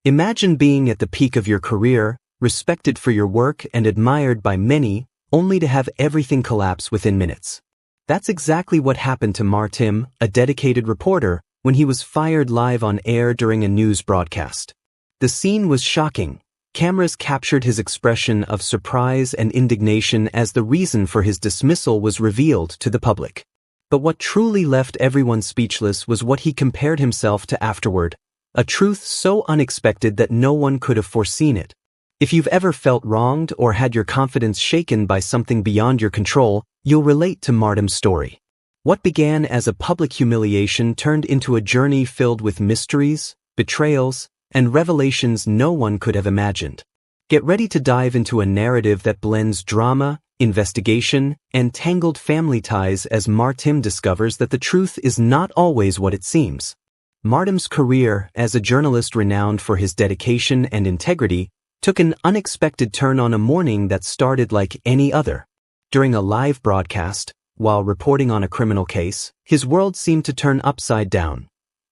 Imagine being at the peak of your career, respected for your work and admired by many, only to have everything collapse within minutes. That's exactly what happened to Martim, a dedicated reporter, when he was fired live on air during a news broadcast. The scene was shocking. Cameras captured his expression of surprise and indignation as the reason for his dismissal was revealed to the public. But what truly left everyone speechless was what he compared himself to afterward, a truth so unexpected that no one could have foreseen it. If you've ever felt wronged or had your confidence shaken by something beyond your control, you'll relate to Martim's story. What began as a public humiliation turned into a journey filled with mysteries, betrayals, and revelations no one could have imagined. Get ready to dive into a narrative that blends drama, investigation, and tangled family ties as Martim discovers that the truth is not always what it seems. Martim's career, as a journalist renowned for his dedication and integrity, took an unexpected turn on a morning that started like any other. During a live broadcast, while reporting on a criminal case, his world seemed to turn upside down.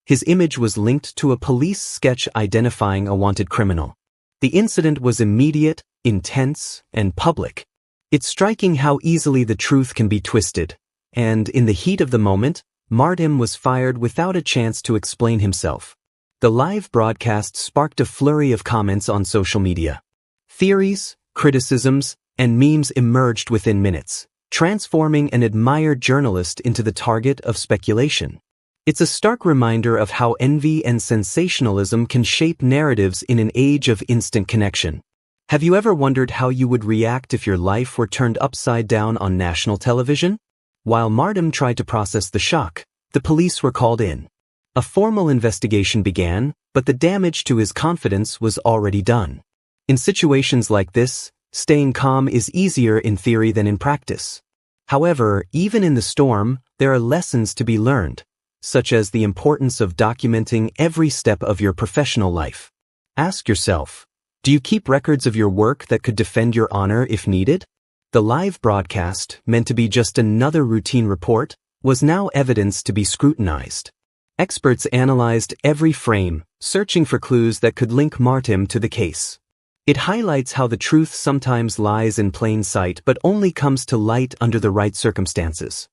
His image was linked to a police sketch identifying a wanted criminal. The incident was immediate, intense, and public. It's striking how easily the truth can be twisted, and in the heat of the moment, Martim was fired without a chance to explain himself. The live broadcast sparked a flurry of comments on social media. Theories, criticisms, and memes emerged within minutes, transforming an admired journalist into the target of speculation. It's a stark reminder of how envy and sensationalism can shape narratives in an age of instant connection. Have you ever wondered how you would react if your life were turned upside down on national television? While Martim tried to process the shock, the police were called in. A formal investigation began, but the damage to his confidence was already done. In situations like this, staying calm is easier in theory than in practice. However, even in the storm, there are lessons to be learned, such as the importance of documenting every step of your professional life. Ask yourself, do you keep records of your work that could defend your honor if needed? The live broadcast, meant to be just another routine report, was now evidence to be scrutinized. Experts analyzed every frame, searching for clues that could link Martim to the case. It highlights how the truth sometimes lies in plain sight but only comes to light under the right circumstances.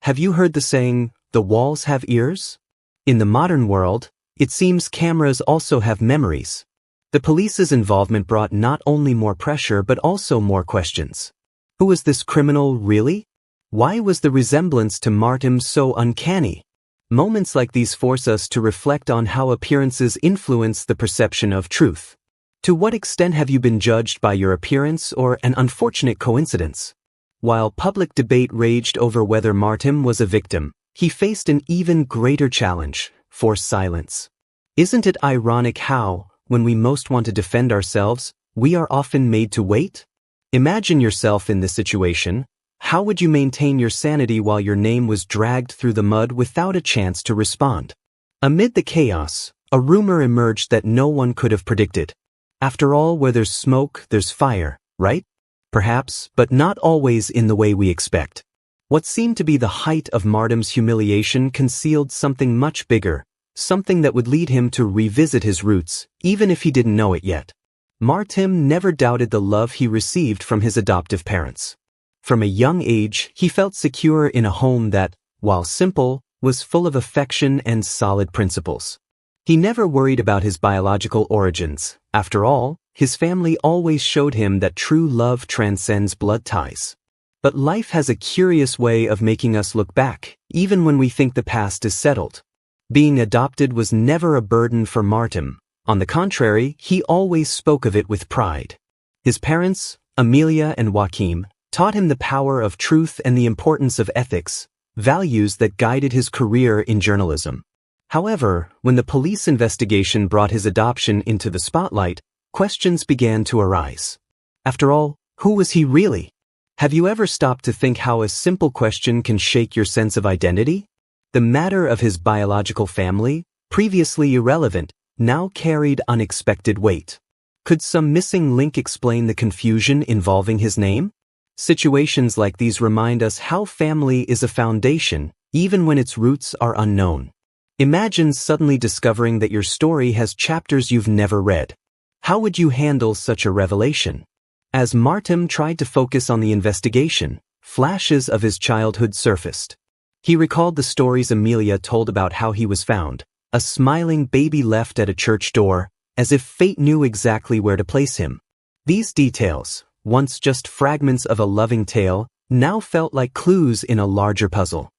Have you heard the saying, "The walls have ears"? In the modern world, it seems cameras also have memories. The police's involvement brought not only more pressure but also more questions. Who was this criminal really? Why was the resemblance to Martim so uncanny? Moments like these force us to reflect on how appearances influence the perception of truth. To what extent have you been judged by your appearance or an unfortunate coincidence? While public debate raged over whether Martim was a victim, he faced an even greater challenge: forced silence. Isn't it ironic how, when we most want to defend ourselves, we are often made to wait? Imagine yourself in this situation. How would you maintain your sanity while your name was dragged through the mud without a chance to respond? Amid the chaos, a rumor emerged that no one could have predicted. After all, where there's smoke, there's fire, right? Perhaps, but not always in the way we expect. What seemed to be the height of Martim's humiliation concealed something much bigger, something that would lead him to revisit his roots, even if he didn't know it yet. Martim never doubted the love he received from his adoptive parents. From a young age, he felt secure in a home that, while simple, was full of affection and solid principles. He never worried about his biological origins. After all, his family always showed him that true love transcends blood ties. But life has a curious way of making us look back, even when we think the past is settled. Being adopted was never a burden for Martim. On the contrary, he always spoke of it with pride. His parents, Amelia and Joachim, taught him the power of truth and the importance of ethics, values that guided his career in journalism. However, when the police investigation brought his adoption into the spotlight, questions began to arise. After all, who was he really? Have you ever stopped to think how a simple question can shake your sense of identity? The matter of his biological family, previously irrelevant, now carried unexpected weight. Could some missing link explain the confusion involving his name? Situations like these remind us how family is a foundation, even when its roots are unknown. Imagine suddenly discovering that your story has chapters you've never read. How would you handle such a revelation? As Martim tried to focus on the investigation, flashes of his childhood surfaced. He recalled the stories Amelia told about how he was found, a smiling baby left at a church door, as if fate knew exactly where to place him. These details, once just fragments of a loving tale, now felt like clues in a larger puzzle.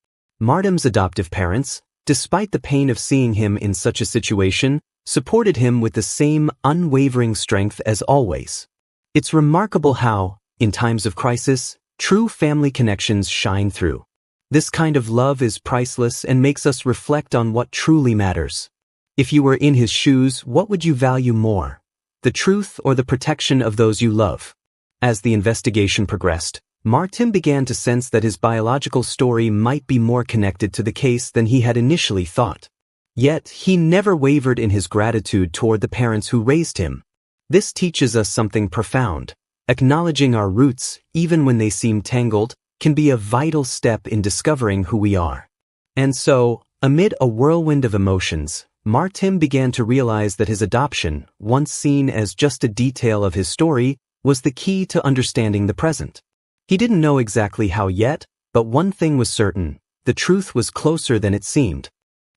Martim's adoptive parents, despite the pain of seeing him in such a situation, supported him with the same unwavering strength as always. It's remarkable how, in times of crisis, true family connections shine through. This kind of love is priceless and makes us reflect on what truly matters. If you were in his shoes, what would you value more? The truth or the protection of those you love? As the investigation progressed, Martim began to sense that his biological story might be more connected to the case than he had initially thought. Yet, he never wavered in his gratitude toward the parents who raised him. This teaches us something profound. Acknowledging our roots, even when they seem tangled, can be a vital step in discovering who we are. And so, amid a whirlwind of emotions, Martim began to realize that his adoption, once seen as just a detail of his story, was the key to understanding the present. He didn't know exactly how yet, but one thing was certain: the truth was closer than it seemed.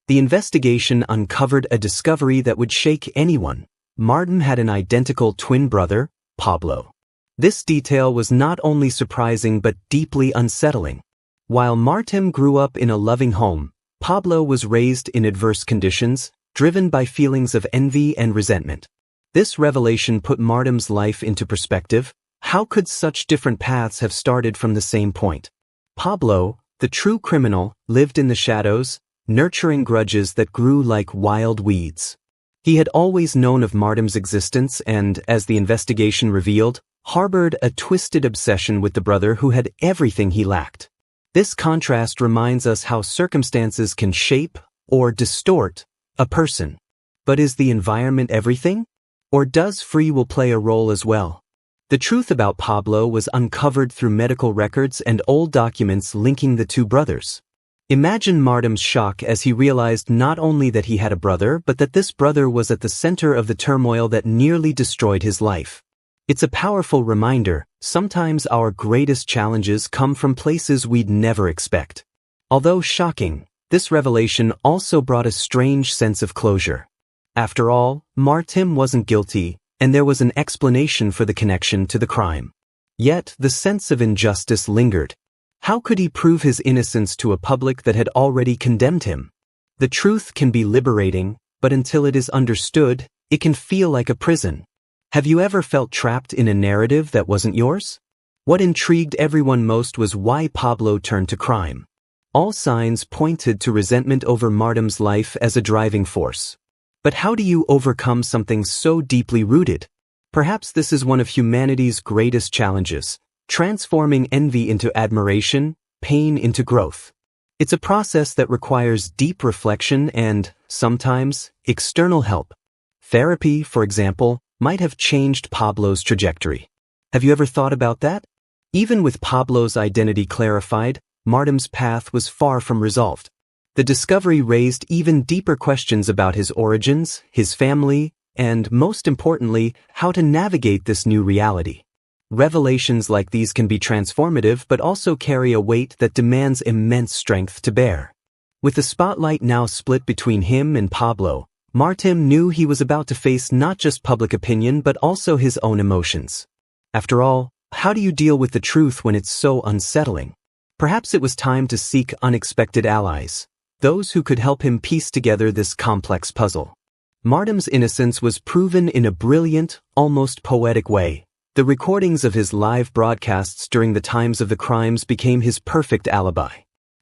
The investigation uncovered a discovery that would shake anyone. Martim had an identical twin brother, Pablo. This detail was not only surprising but deeply unsettling. While Martim grew up in a loving home, Pablo was raised in adverse conditions, driven by feelings of envy and resentment. This revelation put Martim's life into perspective. How could such different paths have started from the same point? Pablo, the true criminal, lived in the shadows, nurturing grudges that grew like wild weeds. He had always known of Martim's existence and, as the investigation revealed, harbored a twisted obsession with the brother who had everything he lacked. This contrast reminds us how circumstances can shape or distort a person. But is the environment everything? Or does free will play a role as well? The truth about Pablo was uncovered through medical records and old documents linking the two brothers. Imagine Martim's shock as he realized not only that he had a brother, but that this brother was at the center of the turmoil that nearly destroyed his life. It's a powerful reminder: sometimes our greatest challenges come from places we'd never expect. Although shocking, this revelation also brought a strange sense of closure. After all, Martim wasn't guilty, and there was an explanation for the connection to the crime. Yet, the sense of injustice lingered. How could he prove his innocence to a public that had already condemned him? The truth can be liberating, but until it is understood, it can feel like a prison. Have you ever felt trapped in a narrative that wasn't yours? What intrigued everyone most was why Pablo turned to crime. All signs pointed to resentment over Martim's life as a driving force. But how do you overcome something so deeply rooted? Perhaps this is one of humanity's greatest challenges: transforming envy into admiration, pain into growth. It's a process that requires deep reflection and, sometimes, external help. Therapy, for example, might have changed Pablo's trajectory. Have you ever thought about that? Even with Pablo's identity clarified, Martim's path was far from resolved. The discovery raised even deeper questions about his origins, his family, and, most importantly, how to navigate this new reality. Revelations like these can be transformative but also carry a weight that demands immense strength to bear. With the spotlight now split between him and Pablo, Martim knew he was about to face not just public opinion but also his own emotions. After all, how do you deal with the truth when it's so unsettling? Perhaps it was time to seek unexpected allies, those who could help him piece together this complex puzzle. Martim's innocence was proven in a brilliant, almost poetic way. The recordings of his live broadcasts during the times of the crimes became his perfect alibi.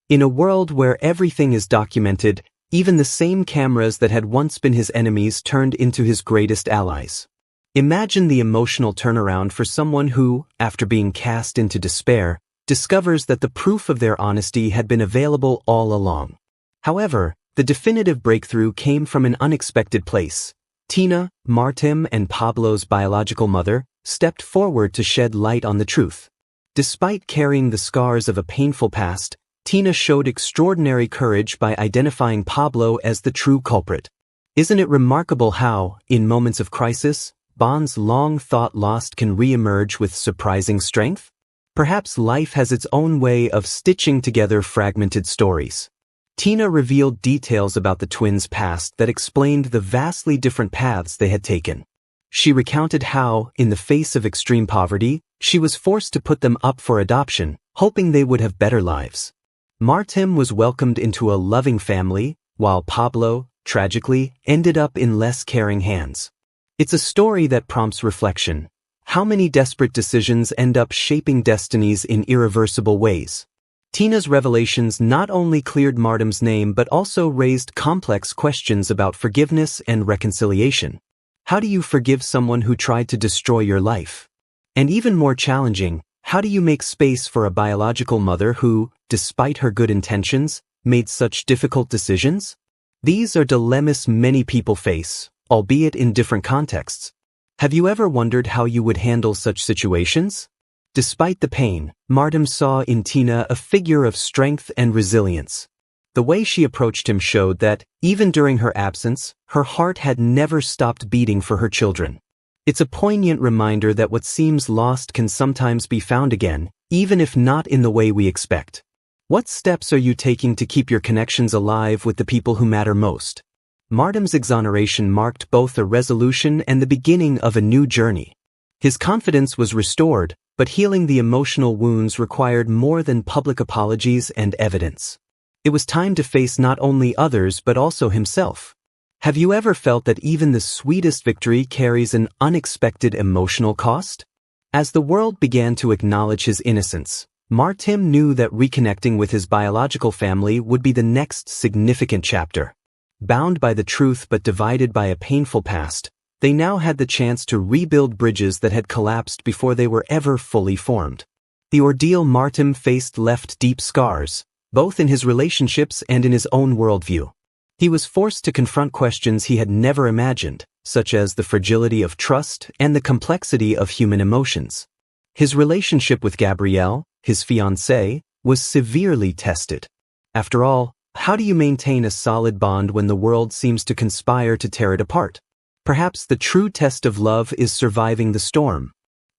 In a world where everything is documented, even the same cameras that had once been his enemies turned into his greatest allies. Imagine the emotional turnaround for someone who, after being cast into despair, discovers that the proof of their honesty had been available all along. However, the definitive breakthrough came from an unexpected place. Tina, Martim and Pablo's biological mother, stepped forward to shed light on the truth. Despite carrying the scars of a painful past, Tina showed extraordinary courage by identifying Pablo as the true culprit. Isn't it remarkable how, in moments of crisis, bonds long thought lost can re-emerge with surprising strength? Perhaps life has its own way of stitching together fragmented stories. Tina revealed details about the twins' past that explained the vastly different paths they had taken. She recounted how, in the face of extreme poverty, she was forced to put them up for adoption, hoping they would have better lives. Martim was welcomed into a loving family, while Pablo, tragically, ended up in less caring hands. It's a story that prompts reflection. How many desperate decisions end up shaping destinies in irreversible ways? Tina's revelations not only cleared Martim's name but also raised complex questions about forgiveness and reconciliation. How do you forgive someone who tried to destroy your life? And even more challenging, how do you make space for a biological mother who, despite her good intentions, made such difficult decisions? These are dilemmas many people face, albeit in different contexts. Have you ever wondered how you would handle such situations? Despite the pain, Martim saw in Tina a figure of strength and resilience. The way she approached him showed that, even during her absence, her heart had never stopped beating for her children. It's a poignant reminder that what seems lost can sometimes be found again, even if not in the way we expect. What steps are you taking to keep your connections alive with the people who matter most? Martim's exoneration marked both a resolution and the beginning of a new journey. His confidence was restored, but healing the emotional wounds required more than public apologies and evidence. It was time to face not only others but also himself. Have you ever felt that even the sweetest victory carries an unexpected emotional cost? As the world began to acknowledge his innocence, Martim knew that reconnecting with his biological family would be the next significant chapter. Bound by the truth but divided by a painful past, they now had the chance to rebuild bridges that had collapsed before they were ever fully formed. The ordeal Martim faced left deep scars, both in his relationships and in his own worldview. He was forced to confront questions he had never imagined, such as the fragility of trust and the complexity of human emotions. His relationship with Gabrielle, his fiancée, was severely tested. After all, how do you maintain a solid bond when the world seems to conspire to tear it apart? Perhaps the true test of love is surviving the storm.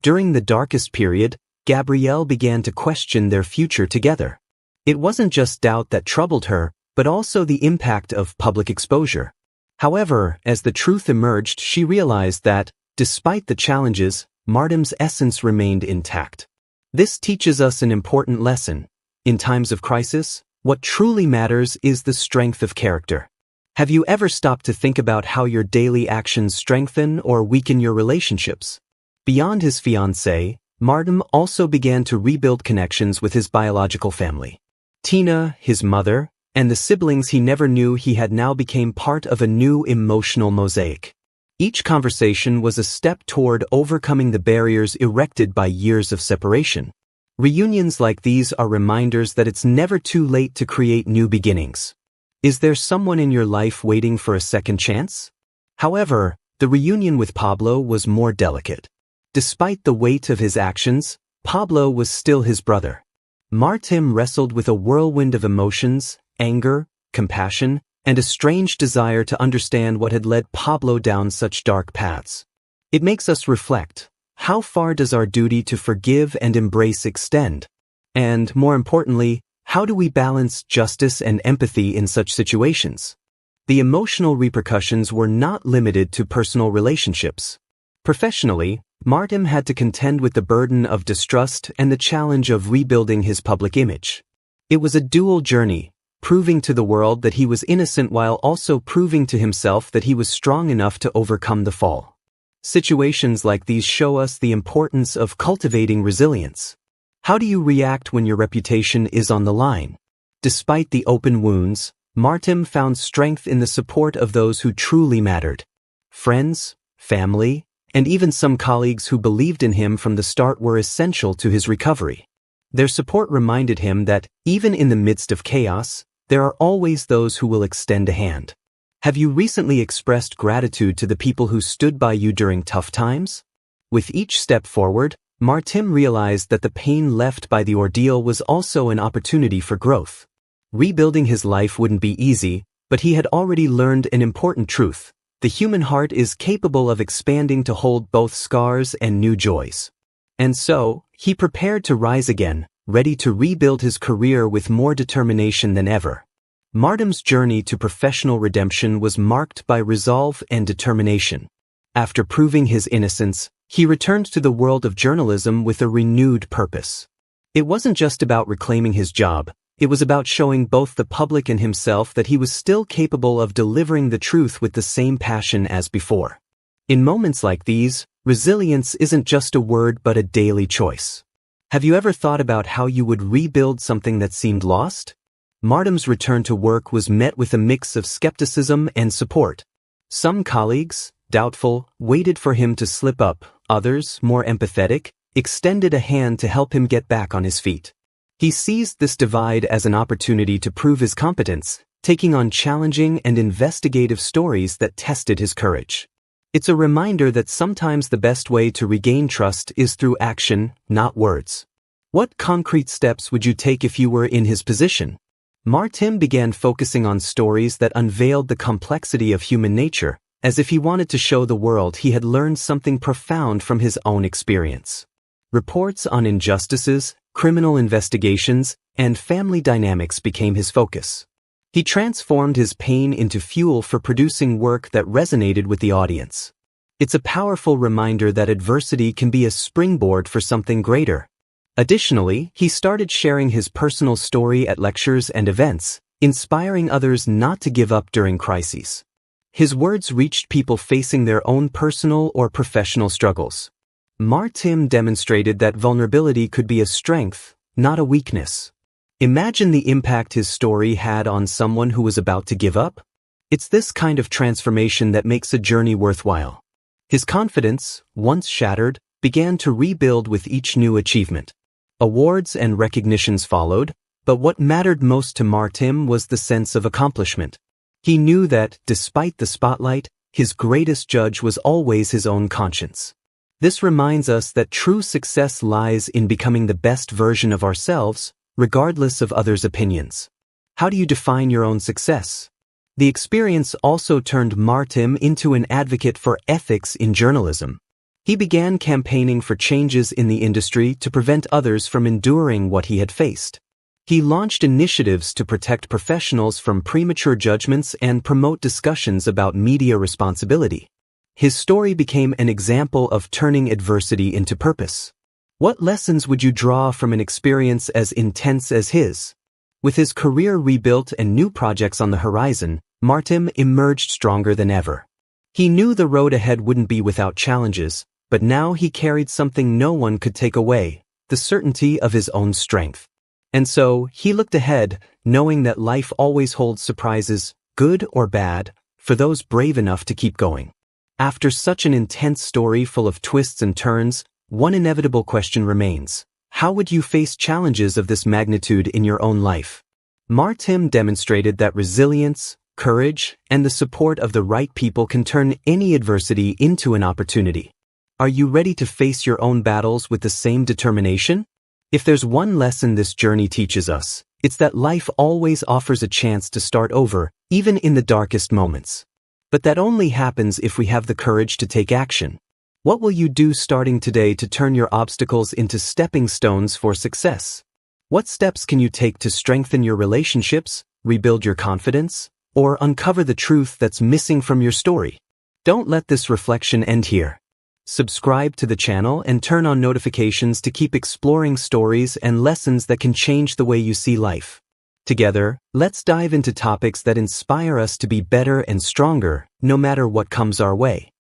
During the darkest period, Gabrielle began to question their future together. It wasn't just doubt that troubled her, but also the impact of public exposure. However, as the truth emerged, she realized that, despite the challenges, Martim's essence remained intact. This teaches us an important lesson. In times of crisis, what truly matters is the strength of character. Have you ever stopped to think about how your daily actions strengthen or weaken your relationships? Beyond his fiancée, Martim also began to rebuild connections with his biological family. Tina, his mother, and the siblings he never knew he had now became part of a new emotional mosaic. Each conversation was a step toward overcoming the barriers erected by years of separation. Reunions like these are reminders that it's never too late to create new beginnings. Is there someone in your life waiting for a second chance? However, the reunion with Pablo was more delicate. Despite the weight of his actions, Pablo was still his brother. Martim wrestled with a whirlwind of emotions, anger, compassion, and a strange desire to understand what had led Pablo down such dark paths. It makes us reflect. How far does our duty to forgive and embrace extend? And, more importantly, how do we balance justice and empathy in such situations? The emotional repercussions were not limited to personal relationships. Professionally, Martim had to contend with the burden of distrust and the challenge of rebuilding his public image. It was a dual journey, proving to the world that he was innocent while also proving to himself that he was strong enough to overcome the fall. Situations like these show us the importance of cultivating resilience. How do you react when your reputation is on the line? Despite the open wounds, Martim found strength in the support of those who truly mattered. Friends, family, and even some colleagues who believed in him from the start were essential to his recovery. Their support reminded him that, even in the midst of chaos, there are always those who will extend a hand. Have you recently expressed gratitude to the people who stood by you during tough times? With each step forward, Martim realized that the pain left by the ordeal was also an opportunity for growth. Rebuilding his life wouldn't be easy, but he had already learned an important truth. The human heart is capable of expanding to hold both scars and new joys. And so, he prepared to rise again, ready to rebuild his career with more determination than ever. Martim's journey to professional redemption was marked by resolve and determination. After proving his innocence, he returned to the world of journalism with a renewed purpose. It wasn't just about reclaiming his job, it was about showing both the public and himself that he was still capable of delivering the truth with the same passion as before. In moments like these, resilience isn't just a word but a daily choice. Have you ever thought about how you would rebuild something that seemed lost? Martim's return to work was met with a mix of skepticism and support. Some colleagues, doubtful, waited for him to slip up. Others, more empathetic, extended a hand to help him get back on his feet. He seized this divide as an opportunity to prove his competence, taking on challenging and investigative stories that tested his courage. It's a reminder that sometimes the best way to regain trust is through action, not words. What concrete steps would you take if you were in his position? Martim began focusing on stories that unveiled the complexity of human nature, as if he wanted to show the world he had learned something profound from his own experience. Reports on injustices, criminal investigations, and family dynamics became his focus. He transformed his pain into fuel for producing work that resonated with the audience. It's a powerful reminder that adversity can be a springboard for something greater. Additionally, he started sharing his personal story at lectures and events, inspiring others not to give up during crises. His words reached people facing their own personal or professional struggles. Martim demonstrated that vulnerability could be a strength, not a weakness. Imagine the impact his story had on someone who was about to give up. It's this kind of transformation that makes a journey worthwhile. His confidence, once shattered, began to rebuild with each new achievement. Awards and recognitions followed, but what mattered most to Martim was the sense of accomplishment. He knew that, despite the spotlight, his greatest judge was always his own conscience. This reminds us that true success lies in becoming the best version of ourselves, regardless of others' opinions. How do you define your own success? The experience also turned Martim into an advocate for ethics in journalism. He began campaigning for changes in the industry to prevent others from enduring what he had faced. He launched initiatives to protect professionals from premature judgments and promote discussions about media responsibility. His story became an example of turning adversity into purpose. What lessons would you draw from an experience as intense as his? With his career rebuilt and new projects on the horizon, Martim emerged stronger than ever. He knew the road ahead wouldn't be without challenges, but now he carried something no one could take away, the certainty of his own strength. And so, he looked ahead, knowing that life always holds surprises, good or bad, for those brave enough to keep going. After such an intense story full of twists and turns, one inevitable question remains. How would you face challenges of this magnitude in your own life? Martim demonstrated that resilience, courage, and the support of the right people can turn any adversity into an opportunity. Are you ready to face your own battles with the same determination? If there's one lesson this journey teaches us, it's that life always offers a chance to start over, even in the darkest moments. But that only happens if we have the courage to take action. What will you do starting today to turn your obstacles into stepping stones for success? What steps can you take to strengthen your relationships, rebuild your confidence, or uncover the truth that's missing from your story? Don't let this reflection end here. Subscribe to the channel and turn on notifications to keep exploring stories and lessons that can change the way you see life. Together, let's dive into topics that inspire us to be better and stronger, no matter what comes our way.